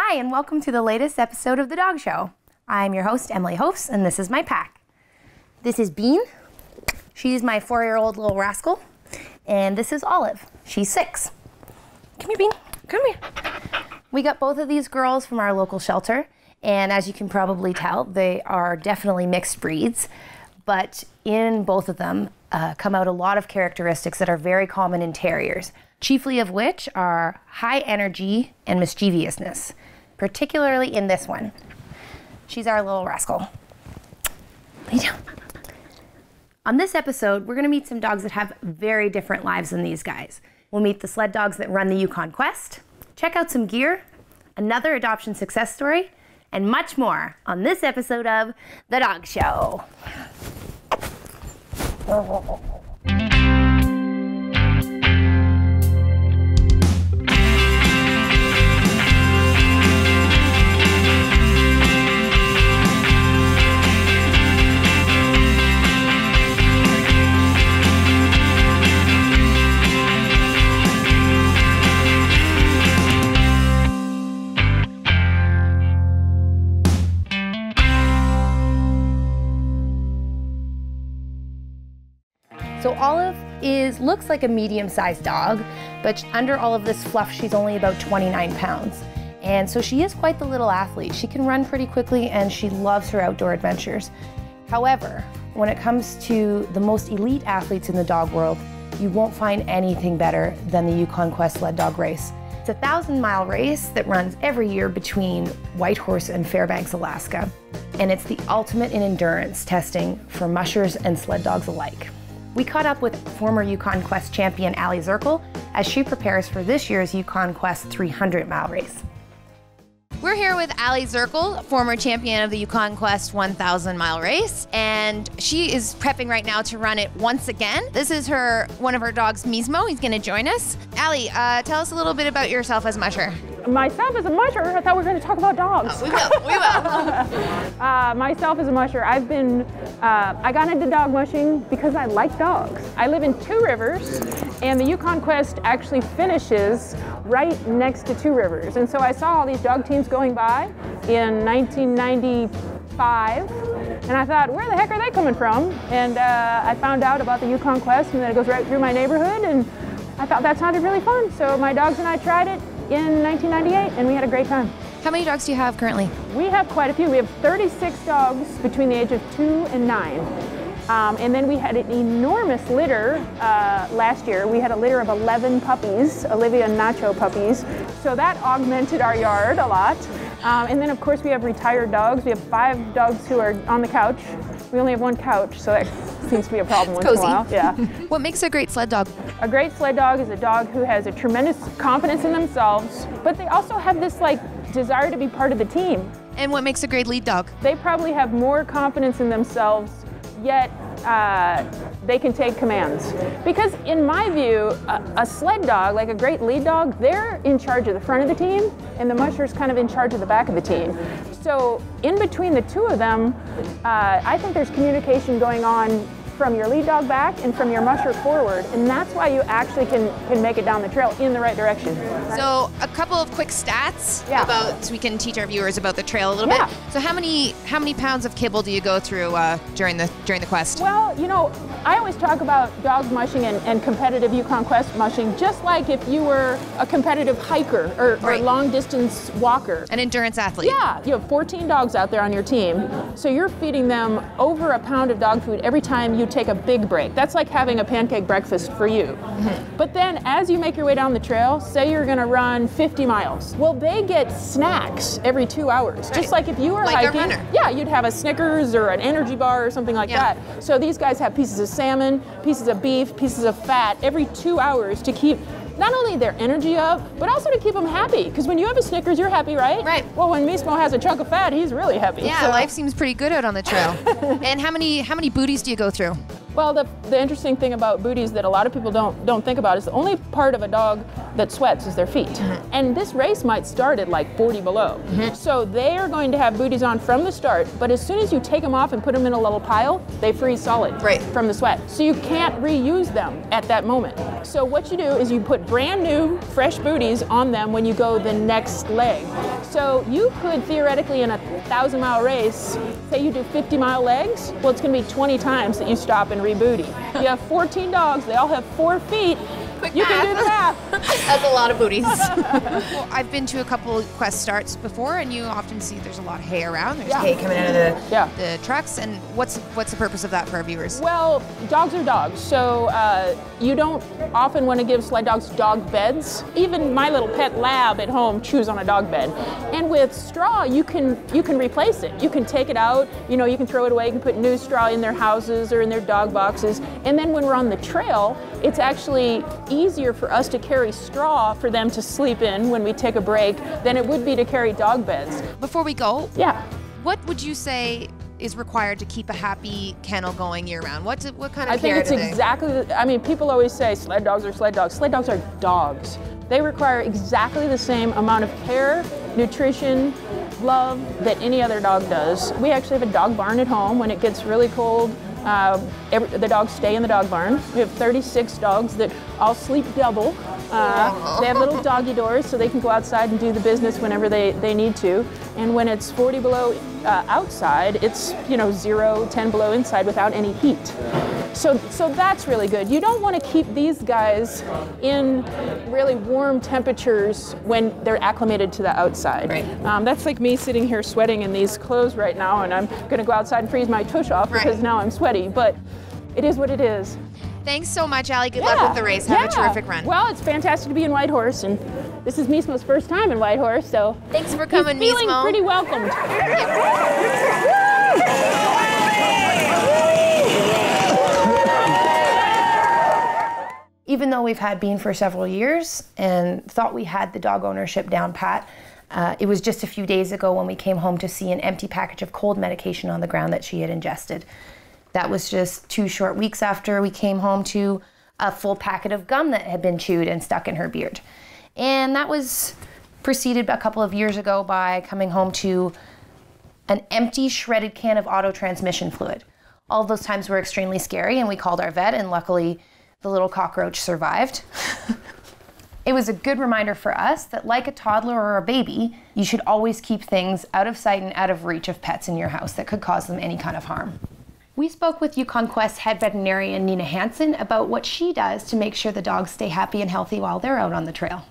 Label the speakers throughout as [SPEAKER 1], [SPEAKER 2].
[SPEAKER 1] Hi, and welcome to the latest episode of The Dog Show. I'm your host, Emily Hoefs, and this is my pack. This is Bean. She's my 4-year-old little rascal. And this is Olive. She's 6. Come here, Bean. Come here. We got both of these girls from our local shelter, and as you can probably tell, they are definitely mixed breeds, but in both of them come out a lot of characteristics that are very common in terriers, chiefly of which are high energy and mischievousness, particularly in this one. She's our little rascal. Lay down. On this episode, we're going to meet some dogs that have very different lives than these guys. We'll meet the sled dogs that run the Yukon Quest, check out some gear, another adoption success story, and much more on this episode of The Dog Show. So Olive looks like a medium-sized dog, but under all of this fluff, she's only about 29 pounds. And so she is quite the little athlete. She can run pretty quickly and she loves her outdoor adventures. However, when it comes to the most elite athletes in the dog world, you won't find anything better than the Yukon Quest sled dog race. It's a 1,000-mile race that runs every year between Whitehorse and Fairbanks, Alaska. And it's the ultimate in endurance testing for mushers and sled dogs alike. We caught up with former Yukon Quest champion Aliy Zirkle as she prepares for this year's Yukon Quest 300-mile race.
[SPEAKER 2] We're here with Aliy Zirkle, former champion of the Yukon Quest 1,000-mile race, and she is prepping right now to run it once again. This is one of her dogs, Mismo. He's going to join us. Aliy, tell us a little bit about yourself as a musher.
[SPEAKER 3] Myself as a musher? I thought we were going to talk about dogs.
[SPEAKER 2] Oh, we will.
[SPEAKER 3] Myself as a musher, I got into dog mushing because I like dogs. I live in Two Rivers, and the Yukon Quest actually finishes right next to Two Rivers. And so I saw all these dog teams going by in 1995, and I thought, where the heck are they coming from? And I found out about the Yukon Quest, and then it goes right through my neighborhood, and I thought that sounded really fun. So my dogs and I tried it in 1998, and we had a great time.
[SPEAKER 2] How many dogs do you have currently?
[SPEAKER 3] We have quite a few. We have 36 dogs between the age of 2 and 9. And then we had an enormous litter last year. We had a litter of 11 puppies, Olivia and Nacho puppies. So that augmented our yard a lot. And then of course we have retired dogs. We have 5 dogs who are on the couch. We only have 1 couch, so that seems to be a problem once in a while. Yeah.
[SPEAKER 2] What makes a great sled dog?
[SPEAKER 3] A great sled dog is a dog who has a tremendous confidence in themselves, but they also have this desire to be part of the team.
[SPEAKER 2] And what makes a great lead dog?
[SPEAKER 3] They probably have more confidence in themselves, yet they can take commands. Because in my view, a sled dog, like a great lead dog, they're in charge of the front of the team, and the musher's kind of in charge of the back of the team. So in between the two of them, I think there's communication going on from your lead dog back and from your musher forward, and that's why you actually can make it down the trail in the right direction.
[SPEAKER 2] So a couple of quick stats so we can teach our viewers about the trail a little bit. So how many pounds of kibble do you go through during the quest?
[SPEAKER 3] Well, you know, I always talk about dog mushing and competitive Yukon Quest mushing just like if you were a competitive hiker or long distance walker.
[SPEAKER 2] An endurance athlete.
[SPEAKER 3] Yeah, you have 14 dogs out there on your team, so you're feeding them over a pound of dog food every time you take a big break. That's like having a pancake breakfast for you. Mm-hmm. But then as you make your way down the trail, say you're going to run 50 miles. Well, they get snacks every 2 hours. Just like if you were
[SPEAKER 2] like
[SPEAKER 3] hiking.
[SPEAKER 2] A runner.
[SPEAKER 3] Yeah, you'd have a Snickers or an energy bar or something like that. So these guys have pieces of salmon, pieces of beef, pieces of fat every 2 hours to keep not only their energy up, but also to keep them happy. Because when you have a Snickers, you're happy, right?
[SPEAKER 2] Right.
[SPEAKER 3] Well, when Mismo has a chunk of fat, he's really happy.
[SPEAKER 2] Yeah, so life seems pretty good out on the trail. And how many booties do you go through?
[SPEAKER 3] Well, the interesting thing about booties that a lot of people don't think about is the only part of a dog that sweats is their feet. And this race might start at like 40 below. So they are going to have booties on from the start, but as soon as you take them off and put them in a little pile, they freeze solid from the sweat. So you can't reuse them at that moment. So what you do is you put brand new, fresh booties on them when you go the next leg. So you could theoretically in a 1,000-mile race, say you do 50-mile legs, well, it's going to be 20 times that you stop and rebooty. You have 14 dogs, they all have 4 feet. You can do the math.
[SPEAKER 2] That's a lot of booties. Well, I've been to a couple Quest starts before, and you often see there's a lot of hay around. There's hay coming out of the trucks. And what's the purpose of that for our viewers?
[SPEAKER 3] Well, dogs are dogs, so you don't often want to give sled dogs dog beds. Even my little pet lab at home chews on a dog bed. And with straw, you can replace it. You can take it out. You know, you can throw it away. You can put new straw in their houses or in their dog boxes. And then when we're on the trail, it's actually easier for us to carry straw for them to sleep in when we take a break than it would be to carry dog beds.
[SPEAKER 2] Before we go, what would you say is required to keep a happy kennel going year-round? What kind of care
[SPEAKER 3] I think it's
[SPEAKER 2] do they?
[SPEAKER 3] exactly, I mean, people always say sled dogs are sled dogs. Sled dogs are dogs. They require exactly the same amount of care, nutrition, love that any other dog does. We actually have a dog barn at home. When it gets really cold, the dogs stay in the dog barn. We have 36 dogs that all sleep double. They have little doggy doors so they can go outside and do the business whenever they need to. And when it's 40 below outside, it's 0, 10 below inside without any heat. So that's really good. You don't want to keep these guys in really warm temperatures when they're acclimated to the outside. That's like me sitting here sweating in these clothes right now, and I'm going to go outside and freeze my tush off because now I'm sweaty, but it is what it is.
[SPEAKER 2] Thanks so much, Aliy. Good luck with the race. Have a terrific run.
[SPEAKER 3] Well, it's fantastic to be in Whitehorse, and this is Mismo's first time in Whitehorse, so
[SPEAKER 2] thanks for coming,
[SPEAKER 3] he's feeling
[SPEAKER 2] Mismo.
[SPEAKER 3] pretty welcomed.
[SPEAKER 1] Even though we've had Bean for several years and thought we had the dog ownership down pat, it was just a few days ago when we came home to see an empty package of cold medication on the ground that she had ingested. That was just 2 short weeks after we came home to a full packet of gum that had been chewed and stuck in her beard. And that was preceded a couple of years ago by coming home to an empty shredded can of auto transmission fluid. All of those times were extremely scary, and we called our vet, and luckily the little cockroach survived. It was a good reminder for us that, like a toddler or a baby, you should always keep things out of sight and out of reach of pets in your house that could cause them any kind of harm. We spoke with Yukon Quest head veterinarian Nina Hansen about what she does to make sure the dogs stay happy and healthy while they're out on the trail.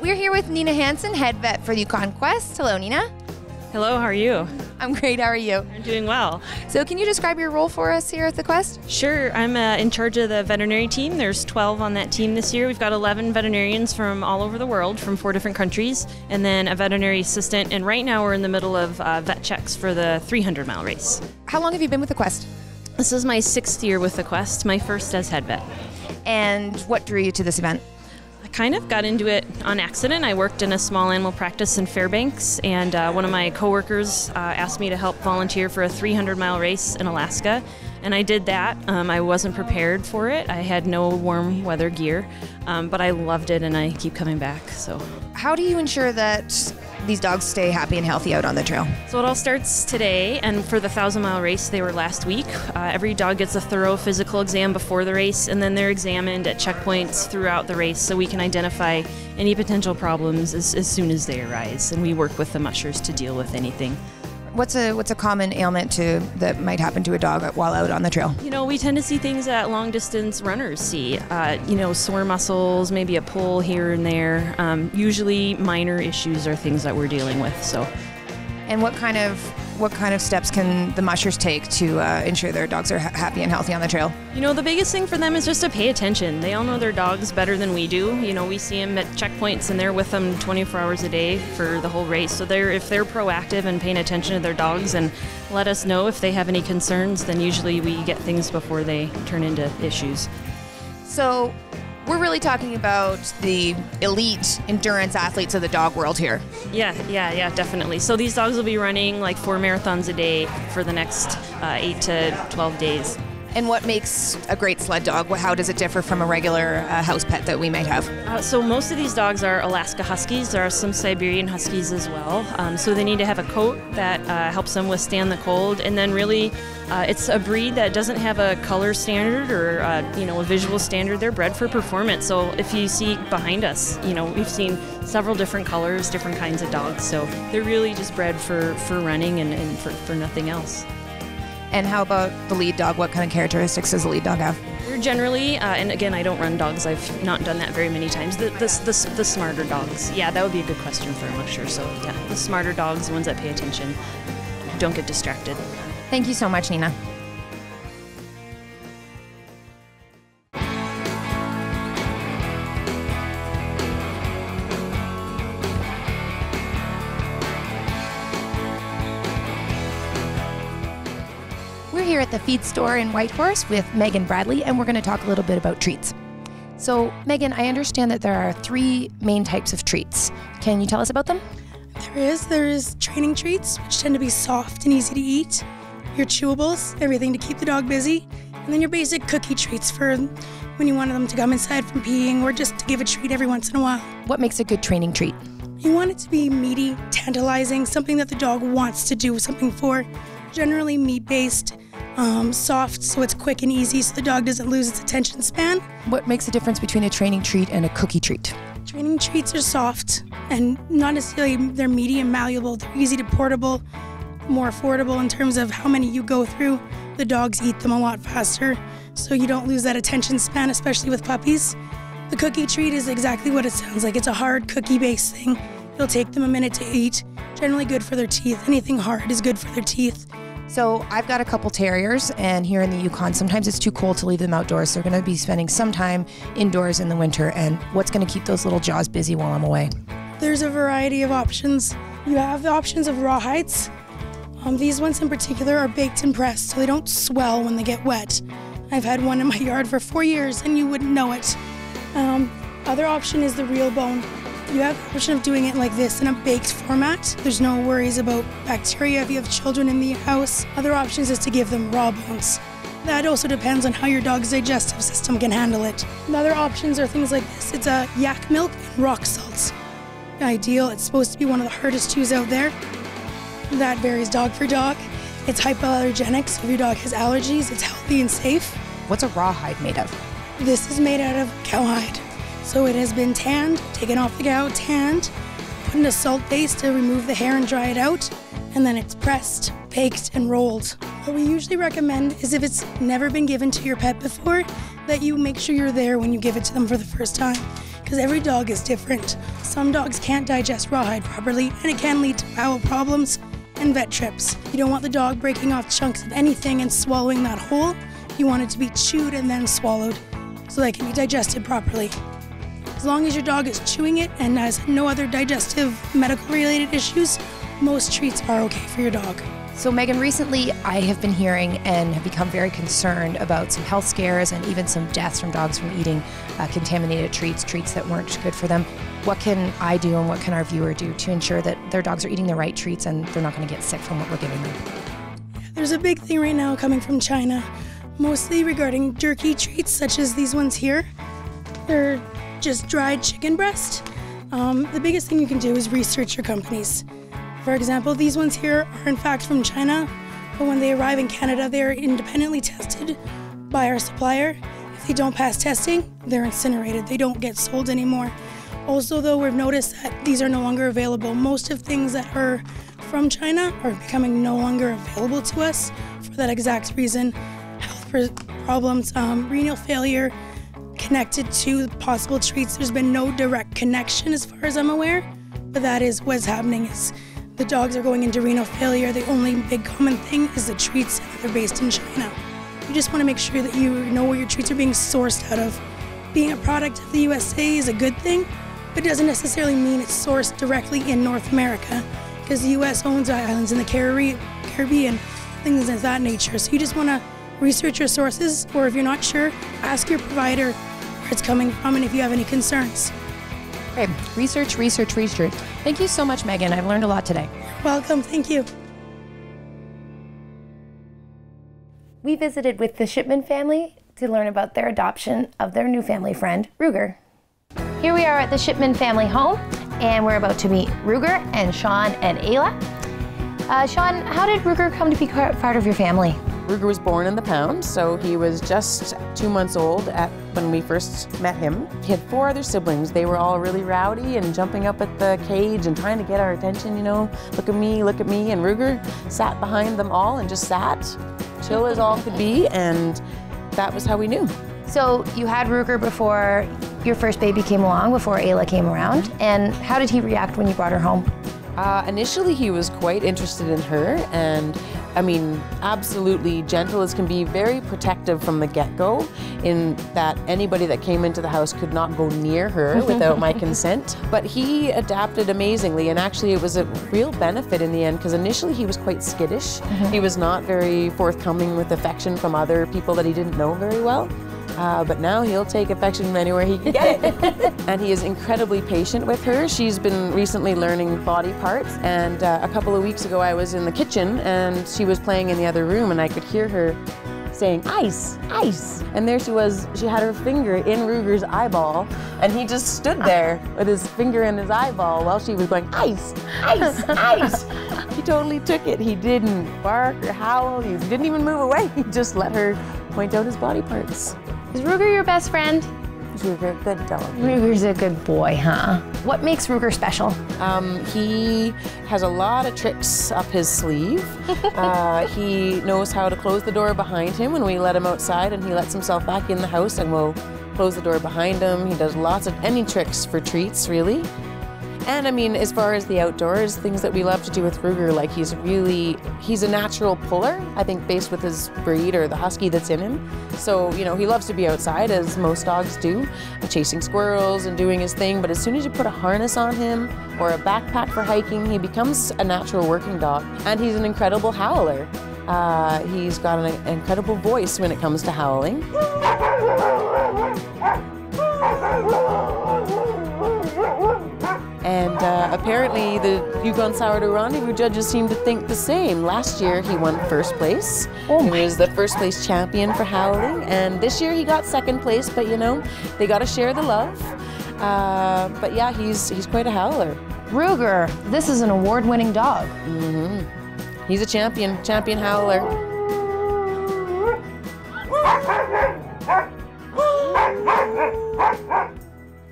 [SPEAKER 2] We're here with Nina Hansen, head vet for Yukon Quest. Hello, Nina.
[SPEAKER 4] Hello, how are you?
[SPEAKER 2] I'm great, how are you?
[SPEAKER 4] I'm doing well.
[SPEAKER 2] So can you describe your role for us here at the Quest?
[SPEAKER 4] Sure, I'm in charge of the veterinary team. There's 12 on that team this year. We've got 11 veterinarians from all over the world, from 4 different countries, and then a veterinary assistant. And right now we're in the middle of vet checks for the 300-mile race.
[SPEAKER 2] How long have you been with the Quest?
[SPEAKER 4] This is my 6th year with the Quest, my first as head vet.
[SPEAKER 2] And what drew you to this event?
[SPEAKER 4] Kind of got into it on accident. I worked in a small animal practice in Fairbanks, and one of my coworkers asked me to help volunteer for a 300-mile race in Alaska, and I did that. I wasn't prepared for it. I had no warm weather gear, but I loved it, and I keep coming back. So,
[SPEAKER 2] how do you ensure that these dogs stay happy and healthy out on the trail?
[SPEAKER 4] So it all starts today, and for the 1,000-mile race, they were last week. Every dog gets a thorough physical exam before the race, and then they're examined at checkpoints throughout the race so we can identify any potential problems as soon as they arise, and we work with the mushers to deal with anything.
[SPEAKER 2] What's a common ailment that might happen to a dog while out on the trail?
[SPEAKER 4] You know, we tend to see things that long distance runners see. Sore muscles, maybe a pull here and there. Usually minor issues are things that we're dealing with. So,
[SPEAKER 2] and what kind of steps can the mushers take to ensure their dogs are happy and healthy on the trail?
[SPEAKER 4] You know, the biggest thing for them is just to pay attention. They all know their dogs better than we do. You know, we see them at checkpoints and they're with them 24 hours a day for the whole race. So if they're proactive and paying attention to their dogs and let us know if they have any concerns, then usually we get things before they turn into issues.
[SPEAKER 2] So we're really talking about the elite endurance athletes of the dog world here.
[SPEAKER 4] Yeah, definitely. So these dogs will be running like 4 marathons a day for the next 8 to 12 days.
[SPEAKER 2] And what makes a great sled dog? How does it differ from a regular house pet that we might have?
[SPEAKER 4] So most of these dogs are Alaska Huskies. There are some Siberian Huskies as well. So they need to have a coat that helps them withstand the cold. And then really, it's a breed that doesn't have a color standard or a visual standard. They're bred for performance. So if you see behind us, we've seen several different colors, different kinds of dogs. So they're really just bred for running and for nothing else.
[SPEAKER 2] And how about the lead dog? What kind of characteristics does the lead dog have?
[SPEAKER 4] They're generally, and again, I don't run dogs. I've not done that very many times. The smarter dogs. Yeah, that would be a good question for a musher. So yeah, the smarter dogs, the ones that pay attention, don't get distracted.
[SPEAKER 2] Thank you so much, Nina. We're here at the feed store in Whitehorse with Megan Bradley, and we're going to talk a little bit about treats. So, Megan, I understand that there are 3 main types of treats. Can you tell us about them?
[SPEAKER 5] There is training treats, which tend to be soft and easy to eat. Your chewables, everything to keep the dog busy. And then your basic cookie treats for when you want them to come inside from peeing or just to give a treat every once in a while.
[SPEAKER 1] What makes a good training treat?
[SPEAKER 5] You want it to be meaty, tantalizing, something that the dog wants to do something for. Generally meat-based, soft, so it's quick and easy so the dog doesn't lose its attention span.
[SPEAKER 1] What makes a difference between a training treat and a cookie treat?
[SPEAKER 5] Training treats are soft and not necessarily they're meaty and malleable. They're easy to portable, more affordable in terms of how many you go through. The dogs eat them a lot faster, so you don't lose that attention span, especially with puppies. The cookie treat is exactly what it sounds like. It's a hard cookie-based thing. It'll take them a minute to eat. Generally good for their teeth. Anything hard is good for their teeth.
[SPEAKER 1] So I've got a couple terriers, and here in the Yukon, sometimes it's too cold to leave them outdoors. So they're going to be spending some time indoors in the winter. And what's going to keep those little jaws busy while I'm away?
[SPEAKER 5] There's a variety of options. You have the options of rawhides. These ones in particular are baked and pressed, so they don't swell when they get wet. I've had one in my yard for 4 years, and you wouldn't know it. Other option is the real bone. You have the option of doing it like this in a baked format. There's no worries about bacteria if you have children in the house. Other options is to give them raw bones. That also depends on how your dog's digestive system can handle it. The other options are things like this. It's a yak milk and rock salt. Ideal. It's supposed to be one of the hardest chews out there. That varies dog for dog. It's hypoallergenic, so if your dog has allergies, it's healthy and safe.
[SPEAKER 1] What's a rawhide made of?
[SPEAKER 5] This is made out of cowhide. So it has been tanned, taken off the cow, tanned, put in a salt base to remove the hair and dry it out, and then it's pressed, baked, and rolled. What we usually recommend is if it's never been given to your pet before, that you make sure you're there when you give it to them for the first time, because every dog is different. Some dogs can't digest rawhide properly, and it can lead to bowel problems and vet trips. You don't want the dog breaking off chunks of anything and swallowing that whole. You want it to be chewed and then swallowed, so that it can be digested properly. As long as your dog is chewing it and has no other digestive, medical-related issues, most treats are okay for your dog.
[SPEAKER 1] So Megan, recently I have been hearing and have become very concerned about some health scares and even some deaths from dogs from eating contaminated treats that weren't good for them. What can I do and what can our viewer do to ensure that their dogs are eating the right treats and they're not going to get sick from what we're giving them?
[SPEAKER 5] There's a big thing right now coming from China, mostly regarding jerky treats such as these ones here. They're just dried chicken breast. The biggest thing you can do is research your companies. For example, these ones here are in fact from China, but when they arrive in Canada, they are independently tested by our supplier. If they don't pass testing, they're incinerated. They don't get sold anymore. Also, though, we've noticed that these are no longer available. Most of things that are from China are becoming no longer available to us for that exact reason. Health problems, renal failure, connected to possible treats. There's been no direct connection as far as I'm aware, but that is what's happening is the dogs are going into renal failure. The only big common thing is the treats that are based in China. You just want to make sure that you know where your treats are being sourced out of. Being a product of the USA is a good thing, but it doesn't necessarily mean it's sourced directly in North America, because the US owns islands in the Caribbean, things of that nature. So you just want to research your sources, or if you're not sure, ask your provider where it's coming from and if you have any concerns.
[SPEAKER 1] Great. Research, research, research. Thank you so much, Megan. I've learned a lot today.
[SPEAKER 5] Welcome, thank you.
[SPEAKER 1] We visited with the Shipman family to learn about their adoption of their new family friend, Ruger. Here we are at the Shipman family home, and we're about to meet Ruger and Shawn and Aliy. Shawn, how did Ruger come to be part of your family?
[SPEAKER 6] Ruger was born in the pound, so he was just 2 months old when we first met him. He had 4 other siblings. They were all really rowdy and jumping up at the cage and trying to get our attention, you know, look at me, look at me. And Ruger sat behind them all and just sat, chill as all could be, and that was how we knew.
[SPEAKER 1] So you had Ruger before your first baby came along, before Aliy came around, and how did he react when you brought her home?
[SPEAKER 6] Initially, he was quite interested in her, and I mean, absolutely gentle as can be, very protective from the get-go, in that anybody that came into the house could not go near her without my consent. But he adapted amazingly, and actually it was a real benefit in the end, because initially he was quite skittish. He was not very forthcoming with affection from other people that he didn't know very well. But now he'll take affection from anywhere he can get it. And he is incredibly patient with her. She's been recently learning body parts, and a couple of weeks ago I was in the kitchen and she was playing in the other room, and I could hear her saying, "Ice, ice." And there she was, she had her finger in Ruger's eyeball, and he just stood there with his finger in his eyeball while she was going, "Ice, ice, ice." He totally took it. He didn't bark or howl. He didn't even move away. He just let her point out his body parts.
[SPEAKER 1] Is Ruger your best friend?
[SPEAKER 6] Ruger, good dog.
[SPEAKER 1] Ruger's a good boy, huh? What makes Ruger special?
[SPEAKER 6] He has a lot of tricks up his sleeve. He knows how to close the door behind him when we let him outside, and he lets himself back in the house and we'll close the door behind him. He does lots of any tricks for treats, really. And I mean, as far as the outdoors, things that we love to do with Ruger, like he's a natural puller, I think based with his breed or the husky that's in him. So, you know, he loves to be outside, as most dogs do, chasing squirrels and doing his thing. But as soon as you put a harness on him or a backpack for hiking, he becomes a natural working dog. And he's an incredible howler. He's got an incredible voice when it comes to howling. And apparently the Yukon Sourdough Rendezvous judges seem to think the same. Last year he won first place. He was the first place champion for howling, and this year he got second place, but you know, they gotta share the love. But yeah, he's quite a howler.
[SPEAKER 1] Ruger, this is an award-winning dog.
[SPEAKER 6] He's a champion howler.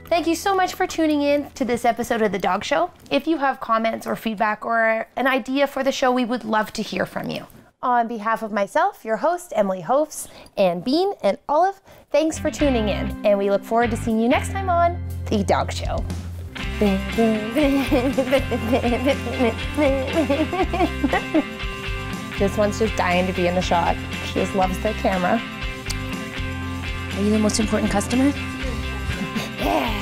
[SPEAKER 1] Thank you so much for tuning in to this episode of The Dog Show. If you have comments or feedback or an idea for the show, we would love to hear from you. On behalf of myself, your host, Emily Hoefs, and Bean and Olive, thanks for tuning in, and we look forward to seeing you next time on The Dog Show. This one's just dying to be in the shot. She just loves the camera. Are you the most important customer? Yeah.